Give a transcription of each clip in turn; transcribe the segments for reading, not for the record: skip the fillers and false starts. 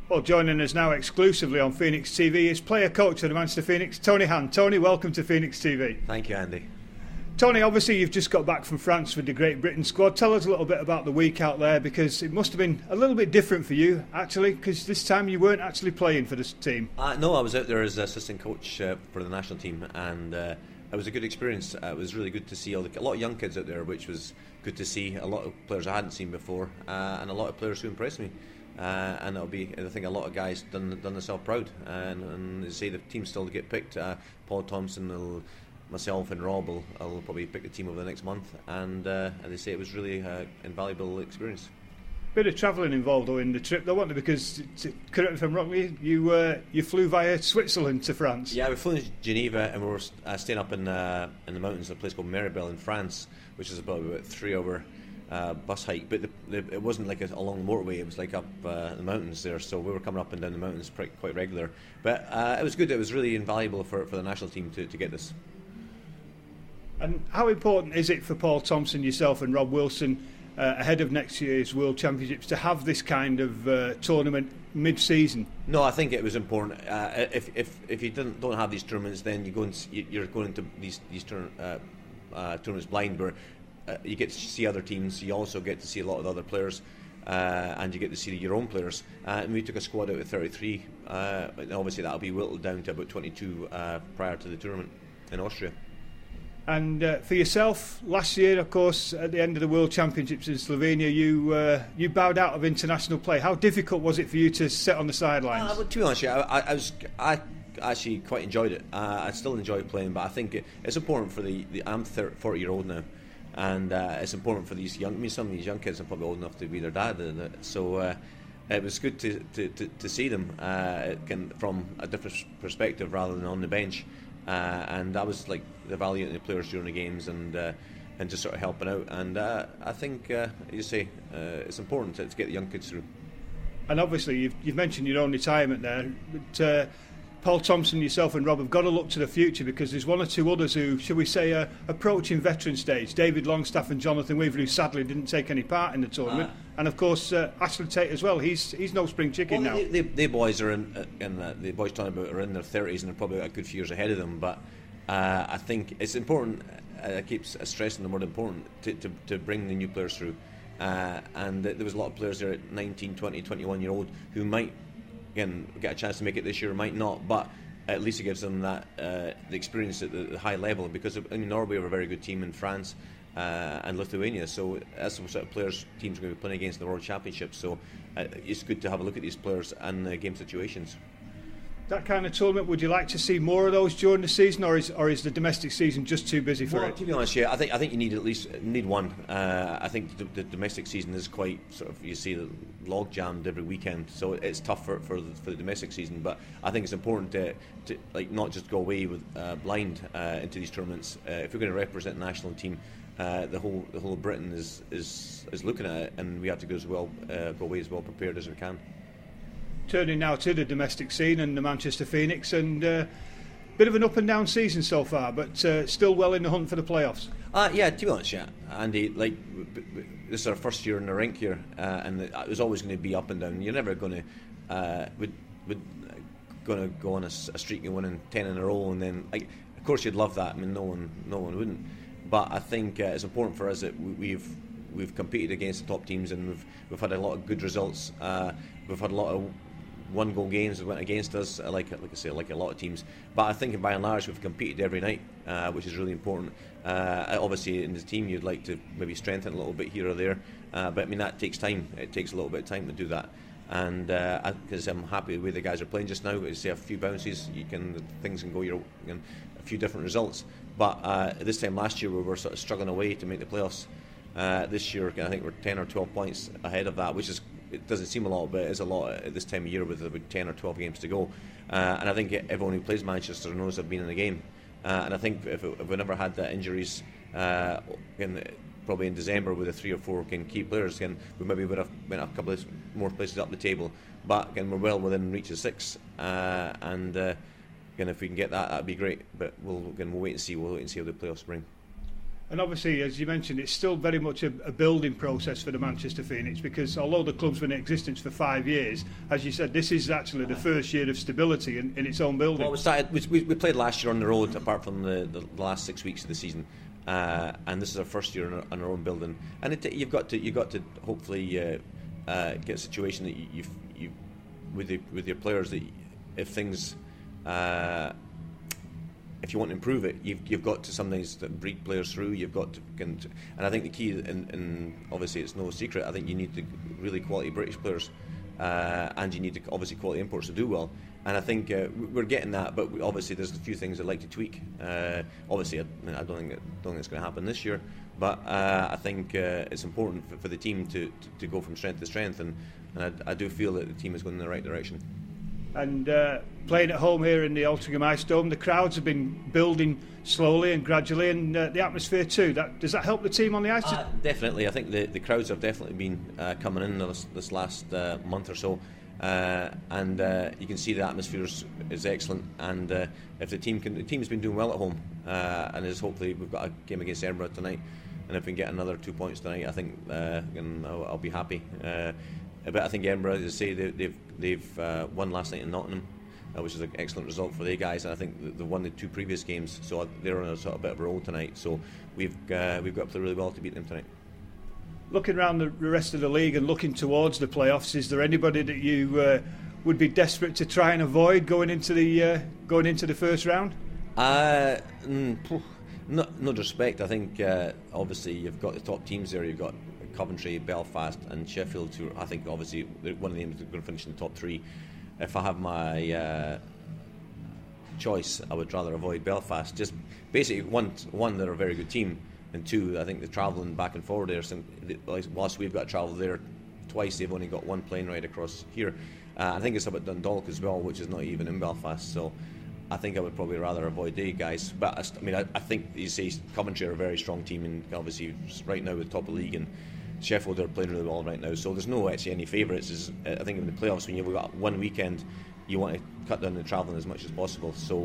Well, joining us now exclusively on Phoenix TV is player coach of the Manchester Phoenix, Tony Hand. Tony, welcome to Phoenix TV. Thank you, Andy. Tony, obviously you've just got back from France with the Great Britain squad. Tell us a little bit about the week out there, because it must have been a little bit different for you, actually, because this time you weren't actually playing for this team. No, I was out there as assistant coach for the national team, and it was a good experience. It was really good to see a lot of young kids out there, which was good to see. A lot of players I hadn't seen before, and a lot of players who impressed me. And it'll be, I think, a lot of guys done themselves proud, and they say the team still to get picked. Paul Thompson, myself and Rob will probably pick the team over the next month, and they say it was really an invaluable experience. Bit of travelling involved though in the trip, though, wasn't there? Because, correct me if I'm wrong, you flew via Switzerland to France. Yeah, we flew to Geneva, and we were staying up in the mountains, a place called Maribel in France, which is about 3-hour bus hike. But it wasn't like along the motorway; it was like up the mountains there. So we were coming up and down the mountains quite regular. But it was good. It was really invaluable for the national team to get this. And how important is it for Paul Thompson, yourself and Rob Wilson ahead of next year's World Championships to have this kind of tournament mid-season? No, I think it was important. If you don't have these tournaments, then you're going into these tournaments blind, where you get to see other teams. You also get to see a lot of other players, and you get to see your own players. And we took a squad out of 33. And obviously that'll be whittled down to about 22 prior to the tournament in Austria. And for yourself, last year, of course, at the end of the World Championships in Slovenia, you bowed out of international play. How difficult was it for you to sit on the sidelines? To be honest, I actually quite enjoyed it. I still enjoy playing, but I think it's important for I'm 40-year-old now, and it's important for these some of these young kids are probably old enough to be their dad, so it was good to see them from a different perspective rather than on the bench. And that was like evaluating the players during the games and just sort of helping out. And I think, you say, it's important to get the young kids through. And obviously, you've mentioned your own retirement there, but Paul Thompson, yourself and Rob have got to look to the future, because there's one or two others who, shall we say, are approaching veteran stage. David Longstaff and Jonathan Weaver, who sadly didn't take any part in the tournament. And of course, Ashley Tate as well. He's no spring chicken now. The boys are the boys talking about are in their 30s, and they're probably got a good few years ahead of them. But I think it's important. I keep stressing the word important to bring the new players through. And there was a lot of players there at 19, 20, 21-year-old who might get a chance to make it this year, might not, but at least it gives them that the experience at the high level, because Norway are a very good team in France and Lithuania, so that's the sort of players teams are going to be playing against in the World Championship. So it's good to have a look at these players and game situations. That kind of tournament, would you like to see more of those during the season, or is the domestic season just too busy for it? To be honest, yeah, I think you need one. I think the domestic season is quite sort of, you see, the log jammed every weekend, so it's tough for the domestic season. But I think it's important to like not just go away with blind into these tournaments. If we're going to represent the national team, the whole of Britain is looking at it, and we have to go away as well prepared as we can. Turning now to the domestic scene and the Manchester Phoenix, and bit of an up and down season so far, but still well in the hunt for the playoffs. Yeah, to be honest, yeah, Andy, like this is our first year in the rink here, and it was always going to be up and down. You're never going to going to go on a streak and winning 10 in a row, and then of course you'd love that. I mean, no one wouldn't. But I think it's important for us that we've competed against the top teams, and we've had a lot of good results. We've had a lot of one-goal games that went against us, like I say, like a lot of teams. But I think by and large we've competed every night, which is really important. Obviously in the team you'd like to maybe strengthen a little bit here or there, but I mean that takes time. It takes a little bit of time to do that. And because I'm happy with the way the guys are playing just now, you say a few bounces, things can go a few different results. But this time last year we were sort of struggling away to make the playoffs. This year I think we're 10 or 12 points ahead of that, which is, it doesn't seem a lot, but it is a lot at this time of year with about 10 or 12 games to go. And I think everyone who plays Manchester knows they've been in the game. And I think if we never had the injuries, probably in December with the 3 or 4 key players, we maybe would have went a couple of more places up the table. But again, we're well within reach of 6, and if we can get that, that'd be great. But we'll wait and see. We'll wait and see how the playoffs bring. And obviously, as you mentioned, it's still very much a building process for the Manchester Phoenix, because although the club's been in existence for 5 years, as you said, this is actually the first year of stability in its own building. Well, we played last year on the road, apart from the last 6 weeks of the season, and this is our first year on our own building. And you've got to hopefully get a situation that you with your players, that if things. If you want to improve it, you've got to sometimes breed players through. You've got to, and I think the key, and obviously it's no secret, I think you need the really quality British players, and you need to, obviously, quality imports to do well. And I think we're getting that, but obviously there's a few things I'd like to tweak. Obviously, I don't think it's going to happen this year, but I think it's important for the team to go from strength to strength, and I do feel that the team is going in the right direction. And playing at home here in the Altrincham Ice Dome, the crowds have been building slowly and gradually, and the atmosphere too. Does that help the team on the ice? Definitely. I think the crowds have definitely been coming in this last month or so, and you can see the atmosphere is excellent. And if the team's been doing well at home, and hopefully we've got a game against Edinburgh tonight, and if we can get another 2 points tonight, I think I'll be happy. But I think Edinburgh, as I say, they've won last night in Nottingham, which is an excellent result for the guys. And I think they've won the 2 previous games, so they're on a sort of bit of a roll tonight. So we've got to play really well to beat them tonight. Looking around the rest of the league and looking towards the playoffs, is there anybody that you would be desperate to try and avoid going into the first round? No disrespect. I think obviously you've got the top teams there. You've got Coventry, Belfast and Sheffield, who I think obviously one of them is going to finish in the top 3. If I have my choice, I would rather avoid Belfast. Just basically, one, they're a very good team, and 2, I think the travelling back and forward there, whilst we've got to travel there twice, they've only got 1 plane ride across here. I think it's about Dundalk as well, which is not even in Belfast, so I think I would probably rather avoid the guys. But I think you say Coventry are a very strong team, and obviously right now with top of the league, and Sheffield are playing really well right now, so there's no actually any favourites. I think in the playoffs, when you've got one weekend, you want to cut down the travelling as much as possible. So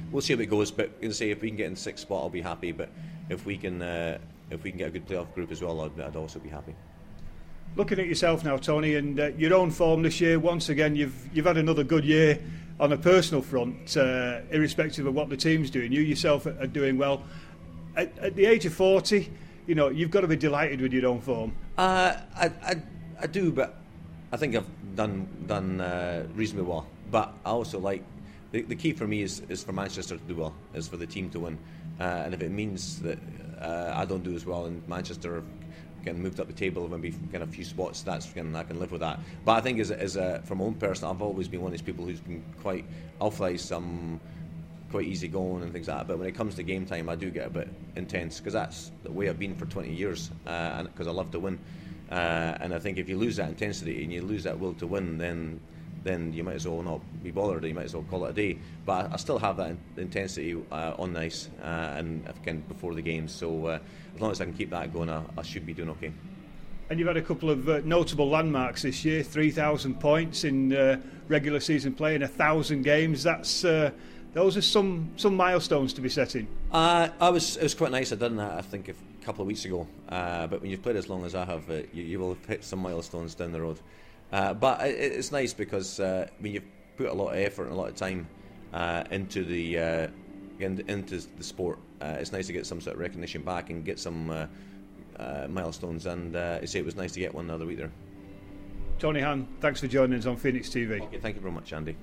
we'll see how it goes. But say if we can get in the 6th spot, I'll be happy. But if we can get a good playoff group as well, I'd also be happy. Looking at yourself now, Tony, and your own form this year, once again, you've had another good year on a personal front, irrespective of what the team's doing. You yourself are doing well. At the age of 40, you've got to be delighted with your own form. I do, but I think I've done reasonably well. But I also like the key for me is for Manchester to do well, is for the team to win. And if it means that I don't do as well and Manchester getting moved up the table maybe kind of a few spots, I can live with that. But I think as from my own person, I've always been one of these people who's been quite quite easy going and things like that, but when it comes to game time I do get a bit intense, because that's the way I've been for 20 years, and because I love to win, and I think if you lose that intensity and you lose that will to win, then you might as well not be bothered, you might as well call it a day. But I still have that intensity on the ice, and again before the games, so as long as I can keep that going, I should be doing okay. And you've had a couple of notable landmarks this year, 3,000 points in regular season play in 1,000 games. Those are some milestones to be setting. It was quite nice. I'd done that I think a couple of weeks ago. But when you've played as long as I have, you will have hit some milestones down the road. But it's nice because when you've put a lot of effort and a lot of time into the sport, it's nice to get some sort of recognition back and get some milestones. And it was nice to get one the other week there. Tony Hann, thanks for joining us on Phoenix TV. Okay, thank you very much, Andy.